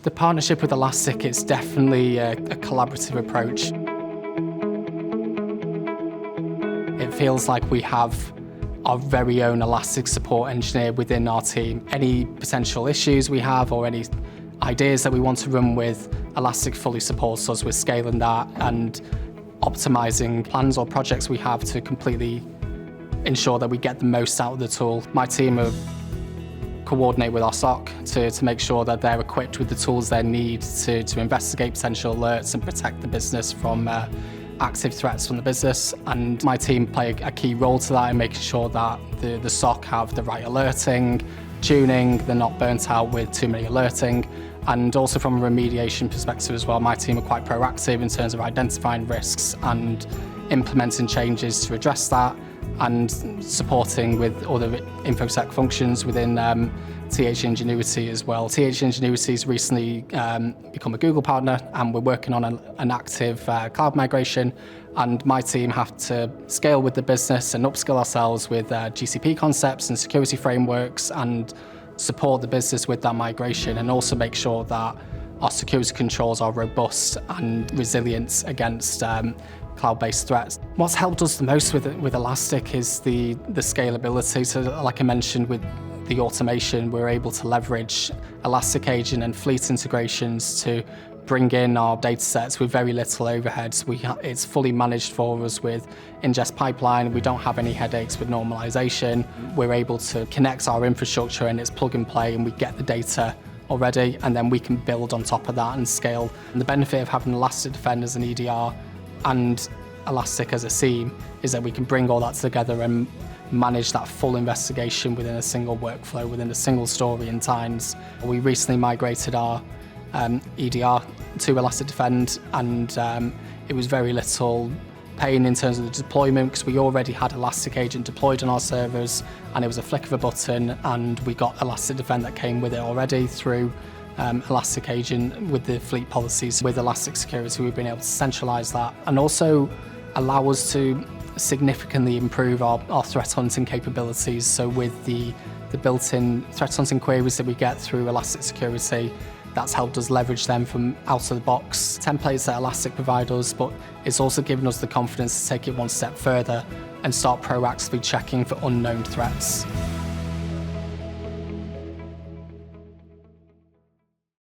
The partnership with Elastic is definitely a collaborative approach. It feels like we have our very own Elastic support engineer within our team. Any potential issues we have or any ideas that we want to run with, Elastic fully supports us with scaling that and optimizing plans or projects we have to completely ensure that we get the most out of the tool. My team have coordinate with our SOC to make sure that they're equipped with the tools they need to investigate potential alerts and protect the business from active threats from the business. And my team play a key role to that in making sure that the SOC have the right alerting, tuning, they're not burnt out with too many alerting. And also from a remediation perspective as well, my team are quite proactive in terms of identifying risks and implementing changes to address that, and supporting with other InfoSec functions within THG Ingenuity as well. THG Ingenuity has recently become a Google partner, and we're working on an active cloud migration, and my team have to scale with the business and upskill ourselves with GCP concepts and security frameworks and support the business with that migration, and also make sure that our security controls are robust and resilient against cloud-based threats. What's helped us the most with Elastic is the scalability. So like I mentioned with the automation, we're able to leverage Elastic Agent and Fleet integrations to bring in our data sets with very little overheads. It's fully managed for us with ingest pipeline. We don't have any headaches with normalization. We're able to connect our infrastructure and it's plug and play, and we get the data already, and then we can build on top of that and scale. And the benefit of having Elastic Defend as an EDR and Elastic as a SIEM is that we can bring all that together and manage that full investigation within a single workflow, within a single story in times. We recently migrated our EDR to Elastic Defend, and it was very little pain in terms of the deployment because we already had Elastic Agent deployed on our servers, and it was a flick of a button, and we got Elastic Defend that came with it already through Elastic Agent with the fleet policies. With Elastic Security, we've been able to centralize that and also allow us to significantly improve our threat hunting capabilities. So with the built-in threat hunting queries that we get through Elastic Security, that's helped us leverage them from out-of-the-box templates that Elastic provide us, but it's also given us the confidence to take it one step further and start proactively checking for unknown threats.